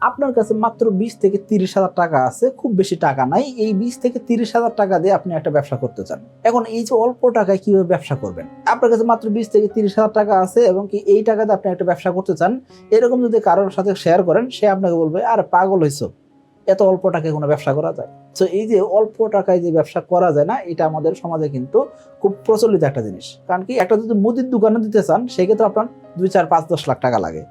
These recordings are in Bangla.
আপনার কাছে মাত্র 20 থেকে 30,000 টাকা আছে, খুব বেশি টাকা নাই। এই 20 থেকে 30,000 টাকা দিয়ে আপনি একটা ব্যবসা করতে চান। এখন এই যে অল্প টাকায় কিভাবে ব্যবসা করবেন? আপনার কাছে মাত্র 20 থেকে 30,000 টাকা আছে এবং কি এই টাকাতে আপনি একটা ব্যবসা করতে চান, এরকম যদি কারোর সাথে শেয়ার করেন, সে আপনাকে বলবে, আরে পাগল হইছো, এত অল্প টাকায় কোনো ব্যবসা করা যায়? তো এই যে অল্প টাকায় যে ব্যবসা করা যায় না, এটা আমাদের সমাজে কিন্তু খুব প্রচলিত একটা জিনিস। কারণ কি, একটা যদি মুদির দোকানে দিতে চান, সেক্ষেত্রে আপনার 2, 4, 5, 10 লাখ টাকা লাগে।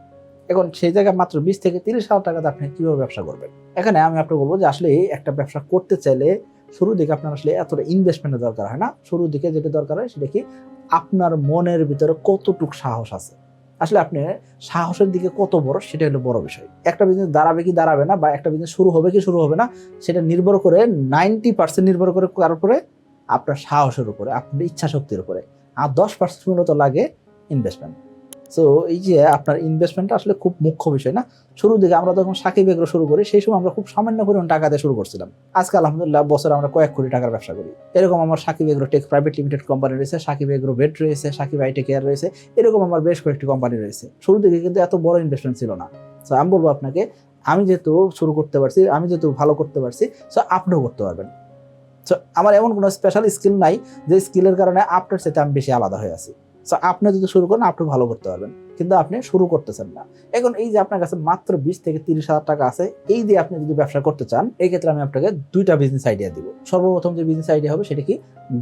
এখন সেই জায়গায় মাত্র 20 থেকে 30,000 টাকাতে আপনি কিভাবে ব্যবসা করবেন? এখানে আমি আপনাকে বলবো যে আসলে একটা ব্যবসা করতে চাইলে শুরুর দিকে আপনার আসলে এতটা ইনভেস্টমেন্টের দরকার হয় না। শুরুর দিকে যেটা দরকার হয় সেটা কি, আপনার মনের ভিতরে কতটুক সাহস আছে। আসলে আপনি সাহসের দিকে কত বড়, সেটা হলো বড় বিষয়। একটা বিজনেস দাঁড়াবে কি দাঁড়াবে না, বা একটা বিজনেস শুরু হবে কি শুরু হবে না, সেটা নির্ভর করে 90% নির্ভর করে কার উপরে? আপনার সাহসের উপরে, আপনার ইচ্ছা শক্তির উপরে। আর 10% মূলত লাগে ইনভেস্টমেন্ট। সো এই যে আপনার ইনভেস্টমেন্টটা আসলে খুব মুখ্য বিষয় না। শুরুর দিকে আমরা যখন সাকিব এগ্রো শুরু করি, সেই সময় আমরা খুব সামান্য পরিমাণ টাকা দিয়ে শুরু করছিলাম। আজকে আলহামদুলিল্লাহ বছরে আমরা কয়েক কোটি টাকার ব্যবসা করি। এরকম আমার Shakib agro tech private limited company রয়েছে, সাকিব এগ্রো ভেট রয়েছে, সাকিব আইটেক কেয়ার রয়েছে, এরকম আমার বেশ কয়েকটি কোম্পানি রয়েছে। শুরুর দিকে কিন্তু এত বড় ইনভেস্টমেন্ট ছিল না। সো আমি বলবো আপনাকে, আমি যেহেতু শুরু করতে পারছি, আমি যেহেতু ভালো করতে পারছি, সো আপনিও করতে পারবেন। সো আমার এমন কোনো স্পেশাল স্কিল নাই যে স্কিলের কারণে আপনার সাথে আমি বেশি আলাদা হয়ে আছি। সো আপনি যদি শুরু করেন, আপনি ভালো করতে পারবেন, কিন্তু আপনি শুরু করতেছেন না। এখন এই যে আপনার কাছে মাত্র 20 থেকে 30,000 টাকা আছে, এই দিয়ে আপনি যদি ব্যবসা করতে চান, এই ক্ষেত্রে আমি আপনাকে 2টা বিজনেস আইডিয়া দিব। সর্বপ্রথম যে বিজনেস আইডিয়া হবে সেটা কি,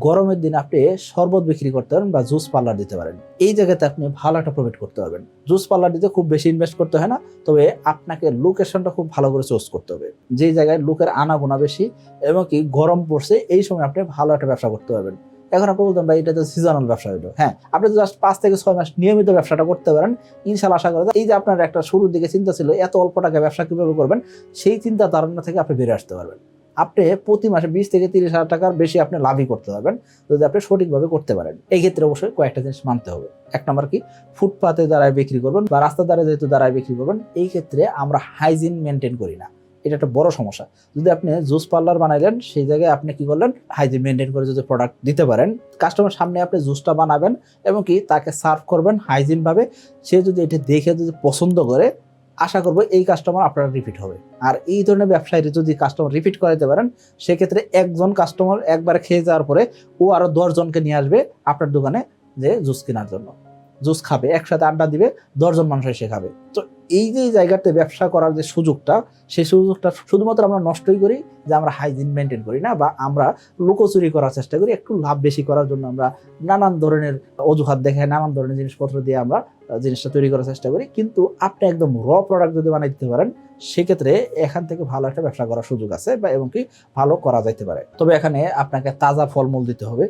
গরমের দিনে আপনি শরবত বিক্রি করতে পারেন বা জুস পার্লার দিতে পারেন। এই জায়গাতে আপনি ভালো একটা প্রফিট করতে পারবেন। জুস পার্লার দিতে খুব বেশি ইনভেস্ট করতে হয় না, তবে আপনাকে লোকেশনটা খুব ভালো করে চুজ করতে হবে, যে জায়গায় লোকের আনাগোনা বেশি এবং কি গরম পড়ছে, এই সময় আপনি ভালো একটা ব্যবসা করতে পারবেন। এখন আপনি বলতেন, ভাই এটা তো সিজনাল ব্যবসা হলো। হ্যাঁ, আপনি জাস্ট 5 থেকে 6 মাস নিয়মিত ব্যবসাটা করতে পারেন, ইনশাআল্লাহ আশা করা যায় এই যে আপনার একটা শুরুর দিকে চিন্তা ছিল এত অল্প টাকায় ব্যবসা কিভাবে করবেন, সেই চিন্তা ধারণা থেকে আপনি বেরিয়ে আসতে পারবেন। আপনি প্রতি মাসে 20 থেকে 30,000 টাকার বেশি আপনি লাভই করতে পারবেন, যদি আপনি সঠিকভাবে করতে পারেন। এই ক্ষেত্রে অবশ্যই কয়েকটা জিনিস মানতে হবে। এক নম্বর কি, ফুটপাতে দাঁড়ায় বিক্রি করবেন বা রাস্তার দ্বারা যেহেতু দাঁড়ায় বিক্রি করবেন, এই ক্ষেত্রে আমরা হাইজিন মেনটেন করি না। এটা একটা বড় সমস্যা। যদি আপনি জুস পার্লার বানাইলেন, সেই জায়গায় আপনি কি করলেন, হাইজিন মেনটেন করে যদি প্রোডাক্ট দিতে পারেন, কাস্টমার সামনে আপনি জুসটা বানাবেন এবং কি তাকে সার্ভ করবেন হাইজিন ভাবে, সে যদি এটা দেখে যদি পছন্দ করে, আশা করবো এই কাস্টমার আপনার রিপিট হবে। আর এই ধরনের ব্যবসায়ী যদি কাস্টমার রিপিট করাতে পারেন, সেক্ষেত্রে একজন কাস্টমার একবার খেয়ে যাওয়ার পরে ও আরো 10 জনকে নিয়ে আসবে আপনার দোকানে যে জুস কেনার জন্য। জুস খাবে, একসাথে আড্ডা দিবে, 10 জন মানুষ এসে খাবে। তো এই যে জায়গাতে ব্যবসা করার যে সুযোগটা, সেই সুযোগটা শুধুমাত্র আমরা নষ্টই করি যে আমরা হাইজিন মেনটেন করি না, বা আমরা লুকোচুরি করার চেষ্টা করি, একটু লাভ বেশি করার জন্য আমরা নানান ধরনের অজুহাত দেখাই, নানান ধরনের জিনিসপত্র দিয়ে আমরা জিনিসটা তৈরি করার চেষ্টা করি। কিন্তু আপনি একদম র প্রোডাক্ট যদি বানাই দিতে পারেন, সেক্ষেত্রে এখান থেকে ভালো একটা ব্যবসা করার সুযোগ আছে, বা এবং কি ভালো করা যাইতে পারে। তবে এখানে আপনাকে তাজা ফলমূল দিতে হবে,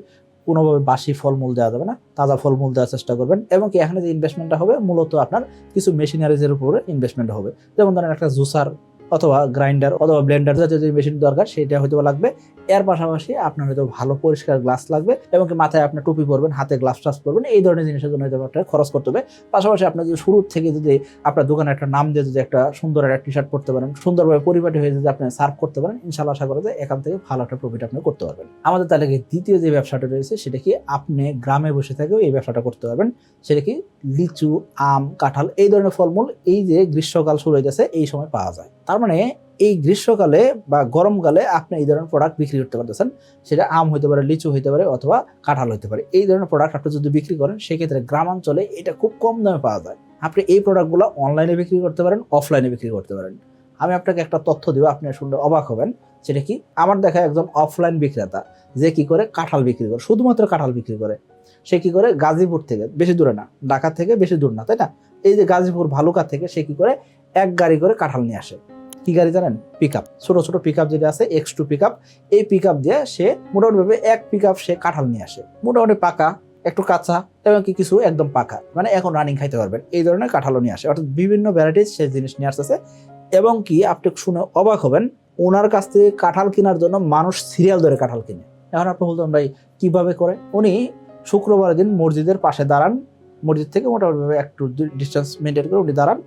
কোনোভাবে বাসি ফলমূল দেওয়া যাবে না, তাজা ফলমূল দেওয়ার চেষ্টা করবেন। এবং কি এখানে যে ইনভেস্টমেন্টটা হবে, মূলত আপনার কিছু মেশিনারিজের উপরে ইনভেস্টমেন্ট হবে। যেমন ধরেন একটা জুসার অথবা গ্রাইন্ডার অথবা ব্লেন্ডার জাতীয় যে মেশিন দরকার, সেটা হয়তো লাগবে। এর পাশাপাশি আপনার হয়তো ভালো পরিষ্কার গ্লাস লাগবে, এবং কি মাথায় আপনি টুপি পরবেন, হাতে গ্লাভস টাস পরবেন, এই ধরনের জিনিসের জন্য হয়তো আপনার খরচ করতে হবে। পাশাপাশি আপনার যদি শুরু থেকে যদি আপনার দোকানে একটা নাম দিয়ে যদি একটা সুন্দর একটা টি শার্ট পরতে পারেন, সুন্দরভাবে পরিপাটি হয়ে যদি আপনি সার্ভ করতে পারেন, ইনশাআল্লাহ আশা করা যায় এখান থেকে ভালো একটা প্রফিট আপনি করতে পারবেন। আমাদের তালিকায় দ্বিতীয় যে ব্যবসাটা রয়েছে, সেটা কি, আপনি গ্রামে বসে থেকেও এই ব্যবসাটা করতে পারবেন। সেটা কি, লিচু, আম, কাঁঠাল, এই ধরনের ফলমূল এই যে গ্রীষ্মকাল শুরু হয়ে যাচ্ছে, এই সময় পাওয়া যায়। তার মানে এই গ্রীষ্মকালে বা গরমকালে আপনি এই ধরনের প্রোডাক্ট বিক্রি করতে পারতেছেন। সেটা আম হইতে পারে, লিচু হইতে পারে, অথবা কাঁঠাল হইতে পারে। এই ধরনের প্রোডাক্ট আপনি যদি বিক্রি করেন, সেক্ষেত্রে গ্রামাঞ্চলে এটা খুব কম দামে পাওয়া যায়। আপনি এই প্রোডাক্টগুলো অনলাইনে বিক্রি করতে পারেন, অফলাইনে বিক্রি করতে পারেন। আমি আপনাকে একটা তথ্য দিব, আপনি শুনলে অবাক হবেন। সেটা কি, আমার দেখা একজন অফলাইন বিক্রেতা, যে কি করে কাঁঠাল বিক্রি করে, শুধুমাত্র কাঁঠাল বিক্রি করে। সে কি করে, গাজীপুর থেকে, বেশি দূরে না, ঢাকা থেকে বেশি দূর না, তাই না, এই যে গাজীপুর ভালুকা থেকে সে কি করে, এক গাড়ি করে কাঁঠাল নিয়ে আসে। কি গাড়ি জানেন? পিকআপ, ছোট ছোট পিকআপ যেটা আছে, X2 পিকআপ। এই পিকআপ দিয়ে সে মোটামুটি এক পিকআপ সে কাঁঠাল নিয়ে আসে, মোটামুটি পাকা, একটু কাঁচা, এবং কি কিছু একদম পাকা, মানে এখন রানিং খাইতে পারবেন, এই ধরনের কাঁঠালও নিয়ে আসে। অর্থাৎ বিভিন্ন ভ্যারাইটিস সে জিনিস নিয়ে আসতেছে। এবং কি আপনি শুনে অবাক হবেন, ওনার কাছ থেকে কাঁঠাল কেনার জন্য মানুষ সিরিয়াল ধরে কাঁঠাল কিনে। এখন আপনি বলতেন, ভাই কিভাবে করে? উনি শুক্রবার দিন মসজিদের পাশে দাঁড়ান, মসজিদ থেকে মোটামুটি একটু ডিস্টেন্স মেনটেন করে উনি দাঁড়ান,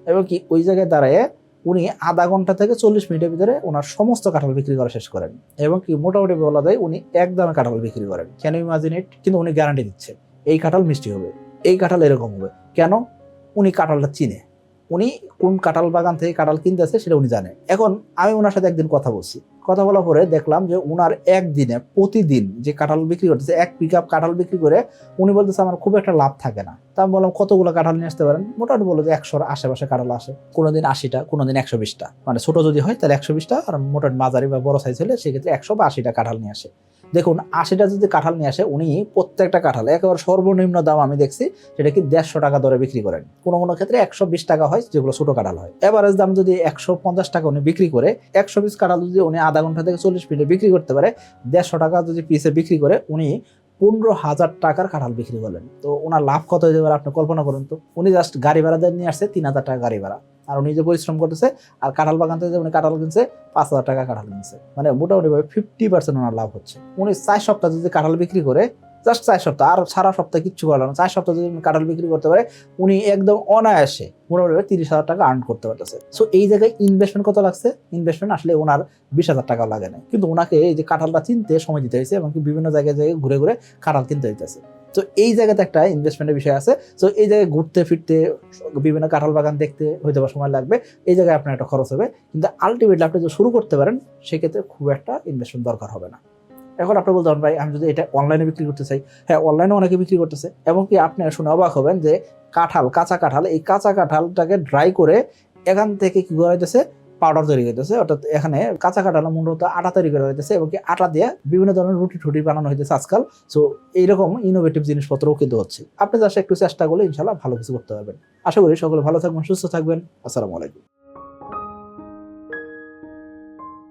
এবং কি ওই জায়গায় দাঁড়ায় উনি আধা ঘন্টা থেকে 40 মিনিটের ভিতরে ওনার সমস্ত কাঁঠাল বিক্রি করা শেষ করেন। এবং কি মোটামুটি বলা যায় উনি একদমে কাঁঠাল বিক্রি করেন। কেন ইমাজিন ইট? কিন্তু উনি গ্যারান্টি দিচ্ছে এই কাঁঠাল মিষ্টি হবে, এই কাঁঠাল এরকম হবে। কেন? উনি কাঁঠালটা চিনে। উনি কোন কাঁঠাল বাগান থেকে কাঁঠাল কিনতেছে সেটা উনি জানে। এখন আমি ওনার সাথে একদিন কথা বলছি, কথা বলার পরে দেখলাম যে উনার একদিনে প্রতিদিন যে কাঁঠাল বিক্রি করতেছে, 1 পিক আপ কাঁঠাল বিক্রি করে উনি বলতেছে আমার খুব একটা লাভ থাকে না। তা আমি বললাম কতগুলো কাঁঠাল নিয়ে আসতে পারেন? মোটামুটি বললো যে 100-র আশেপাশে কাঁঠাল আসে, কোনোদিন 80টা, কোনোদিন 120টা, মানে ছোট যদি হয় তাহলে 120টা, আর মোটামুটি মাঝারি বা বড় সাইজ হলে সেক্ষেত্রে 100 বা 80টা কাঁঠাল নিয়ে আসে। দেখুন 80টা যদি কাঁঠাল নিয়ে আসে, উনি প্রত্যেকটা কাঁঠাল একেবারে সর্বনিম্ন দাম আমি দেখছি সেটা কি 150 টাকা দরে বিক্রি করেন, কোনো কোনো ক্ষেত্রে 120 টাকা হয় যেগুলো ছোট কাঁঠাল হয়। এভারেজ দাম যদি 150 টাকা উনি বিক্রি করে, 100 পিস কাঁঠাল যদি উনি আধা ঘন্টা থেকে 40 মিনিটে বিক্রি করতে পারে, 150 টাকা যদি পিসে বিক্রি করে উনি 15,000 টাকার কাঁঠাল বিক্রি করলেন। তো ওনার লাভ কত হতে পারে আপনি কল্পনা করুন তো। উনি জাস্ট গাড়ি ভাড়া দিয়ে নিয়ে আসছে 3,000 টাকা গাড়ি ভাড়া, আর উনি যে পরিশ্রম করতেছে, আর কাঁঠাল বাগান থেকে উনি কাঁঠাল কিনছে 5,000 টাকা কাঁঠাল কিনছে, মানে মোটামুটি 50% ওনার লাভ হচ্ছে। উনি 4 সপ্তাহ যদি কাঁঠাল বিক্রি করে, জাস্ট 4 সপ্তাহ, আর সারা সপ্তাহ কিচ্ছু করলো না, 4 সপ্তাহ যদি কাঁঠাল বিক্রি করতে পারে, উনি একদম অনায়াসে মোটামুটি 30,000 টাকা আর্ন করতে পারতেছে। সো এই জায়গায় ইনভেস্টমেন্ট কত লাগছে? ইনভেস্টমেন্ট আসলে ওনার 20,000 টাকা লাগে না, কিন্তু ওনাকে এই যে কাঁঠালটা চিনতে সময় দিতে হয়েছে এবং বিভিন্ন জায়গায় ঘুরে ঘুরে কাঁঠাল কিনতে হইতেছে। তো এই জায়গাতে একটা ইনভেস্টমেন্টের বিষয় আছে। তো এই জায়গায় ঘুরতে ফিরতে, বিভিন্ন কাঁঠাল বাগান দেখতে হয়তো বা সময় লাগবে, এই জায়গায় আপনার একটা খরচ হবে, কিন্তু আলটিমেটলি আপনি যদি শুরু করতে পারেন সেক্ষেত্রে খুব একটা ইনভেস্টমেন্ট দরকার হবে না। এখন আপনি বলতে পারেন ভাই আমি যদি এটা অনলাইনে বিক্রি করতে চাই, হ্যাঁ অনলাইনে অনেকে বিক্রি করতেছে, এবং কি আপনি শুনে অবাক হবেন যে কাঁঠাল, কাঁচা কাঁঠাল, এই কাঁচা কাঁঠালটাকে ড্রাই করে এখান থেকে কি করা হইতেছে, পাউডার তৈরি হইতেছে, অর্থাৎ এখানে কাঁচা কাঁঠাল মূলত আটা তৈরি করা হইতেছে, এবং কি আটা দিয়ে বিভিন্ন ধরনের রুটি টুটি বানানো হইতেছে আজকাল। সো এইরকম ইনোভেটিভ জিনিসপত্রও কিন্তু হচ্ছে। আপনি জাস্ট একটু চেষ্টা করলে ইনশাল্লাহ ভালো কিছু করতে পারবেন। আশা করি সকলে ভালো থাকবেন, সুস্থ থাকবেন। আসসালামু আলাইকুম।